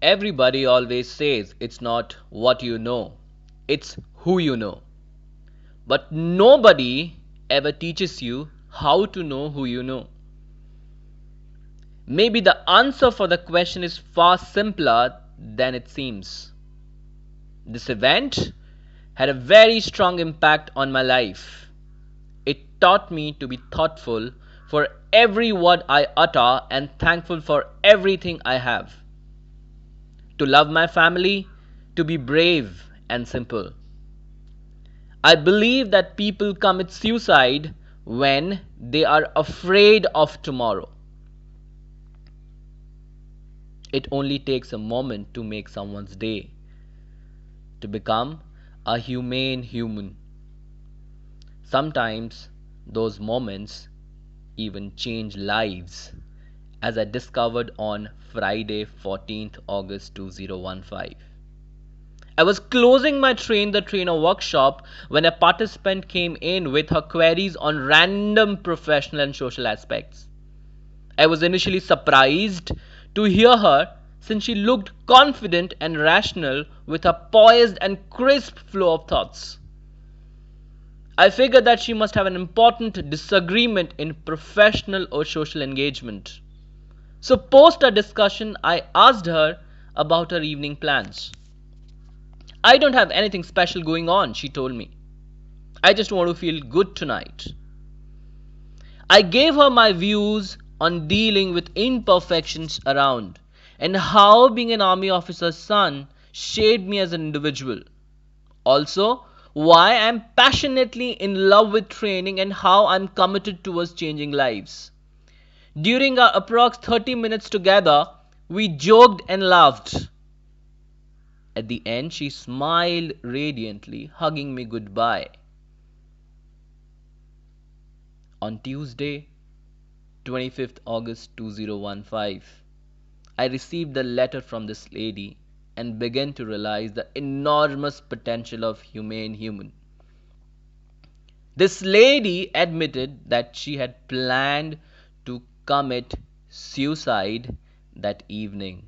Everybody always says it's not what you know, it's who you know. But nobody ever teaches you how to know who you know. Maybe the answer for the question is far simpler than it seems. This event had a very strong impact on my life. It taught me to be thoughtful for every word I utter and thankful for everything I have. To love my family, to be brave and simple. I believe that people commit suicide when they are afraid of tomorrow. It only takes a moment to make someone's day, to become a humane human. Sometimes those moments even change lives, as I discovered on Friday, 14th August 2015. I was closing my the trainer workshop when a participant came in with her queries on random professional and social aspects. I was initially surprised to hear her since she looked confident and rational with a poised and crisp flow of thoughts. I figured that she must have an important disagreement in professional or social engagement. So, post our discussion, I asked her about her evening plans. I don't have anything special going on, she told me. I just want to feel good tonight. I gave her my views on dealing with imperfections around and how being an army officer's son shaped me as an individual. Also, why I am passionately in love with training and how I am committed towards changing lives. During our approx 30 minutes together, we joked and laughed. At the end, she smiled radiantly, hugging me goodbye. On Tuesday, 25th August 2015, I received a letter from this lady and began to realize the enormous potential of humane human. This lady admitted that she had planned to commit suicide that evening.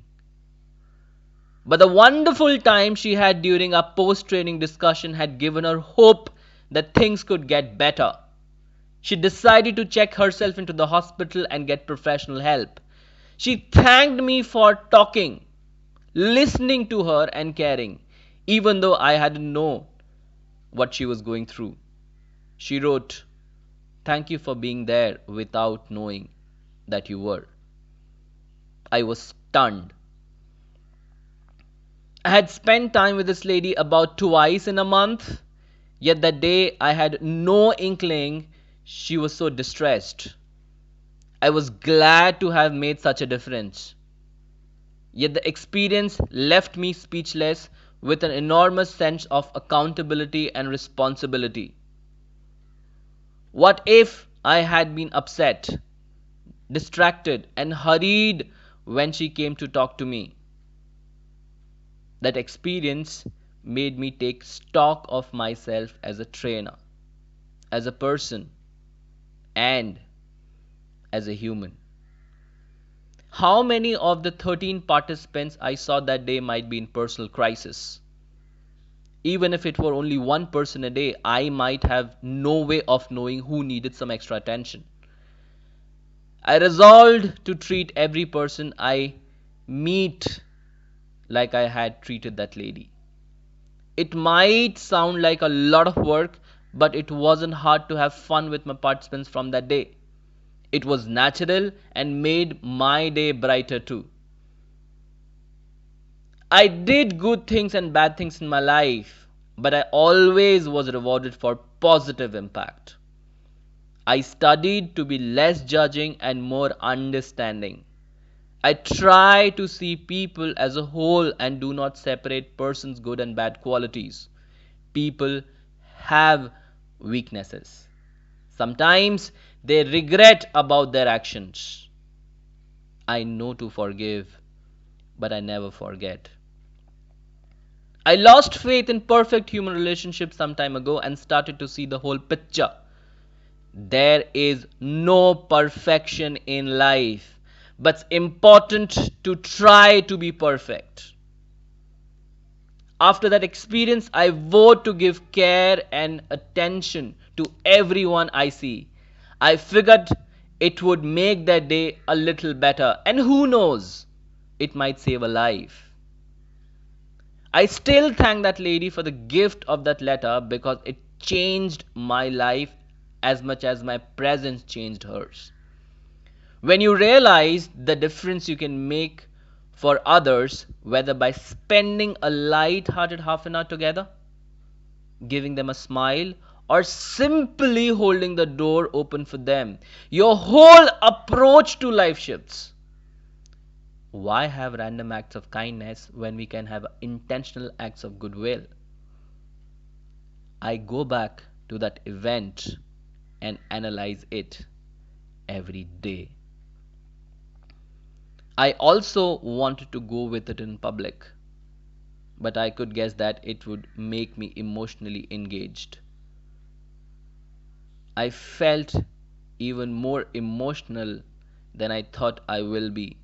But the wonderful time she had during our post-training discussion had given her hope that things could get better. She decided to check herself into the hospital and get professional help. She thanked me for talking, listening to her and caring, even though I hadn't known what she was going through. She wrote, "Thank you for being there without knowing that you were." I was stunned. I had spent time with this lady about twice in a month, yet that day I had no inkling she was so distressed. I was glad to have made such a difference. Yet the experience left me speechless with an enormous sense of accountability and responsibility. What if I had been upset, distracted, and hurried when she came to talk to me? That experience made me take stock of myself as a trainer, as a person, and as a human. How many of the 13 participants I saw that day might be in personal crisis? Even if it were only one person a day, I might have no way of knowing who needed some extra attention. I resolved to treat every person I meet like I had treated that lady. It might sound like a lot of work, but it wasn't hard to have fun with my participants from that day. It was natural and made my day brighter too. I did good things and bad things in my life, but I always was rewarded for positive impact. I studied to be less judging and more understanding. I try to see people as a whole and do not separate persons' good and bad qualities. People have weaknesses. Sometimes they regret about their actions. I know to forgive, but I never forget. I lost faith in perfect human relationships some time ago and started to see the whole picture. There is no perfection in life, but it's important to try to be perfect. After that experience, I vote to give care and attention to everyone I see. I figured it would make their day a little better, and who knows, it might save a life. I still thank that lady for the gift of that letter because it changed my life as much as my presence changed hers. When you realize the difference you can make for others, whether by spending a light-hearted half an hour together, giving them a smile, or simply holding the door open for them, your whole approach to life shifts. Why have random acts of kindness when we can have intentional acts of goodwill? I go back to that event and analyze it every day. I also wanted to go with it in public, but I could guess that it would make me emotionally engaged. I felt even more emotional than I thought I will be.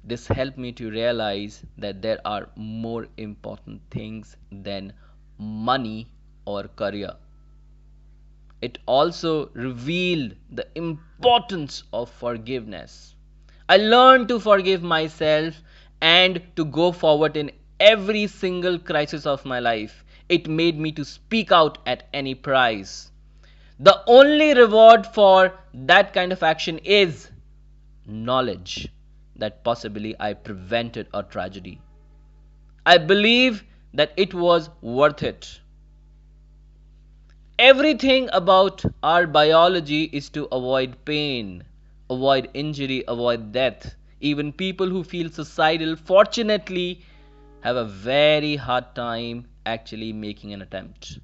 This helped me to realize that there are more important things than money or career. It also revealed the importance of forgiveness. I learned to forgive myself and to go forward in every single crisis of my life. It made me to speak out at any price. The only reward for that kind of action is knowledge that possibly I prevented a tragedy. I believe that it was worth it. Everything about our biology is to avoid pain, avoid injury, avoid death. Even people who feel suicidal, fortunately, have a very hard time actually making an attempt.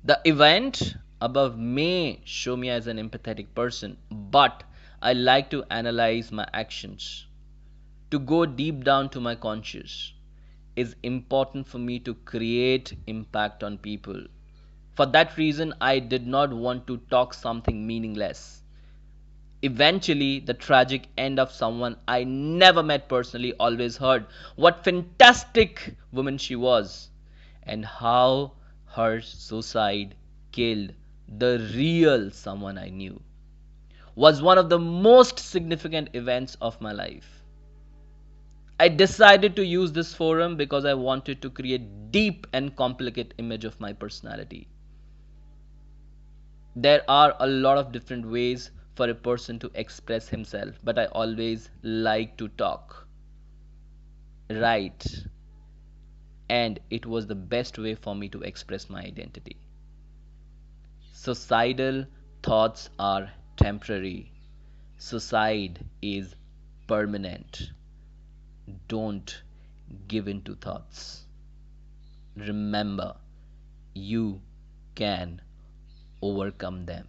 The event above may show me as an empathetic person, but I like to analyze my actions, to go deep down to my conscious. Is important for me to create impact on people. For that reason, I did not want to talk something meaningless. Eventually, the tragic end of someone I never met personally always heard what fantastic woman she was and how her suicide killed the real someone I knew was one of the most significant events of my life. I decided to use this forum because I wanted to create deep and complicated image of my personality. There are a lot of different ways for a person to express himself, but I always like to talk, write, and it was the best way for me to express my identity. Suicidal thoughts are temporary. Suicide is permanent. Don't give in to thoughts. Remember, you can overcome them.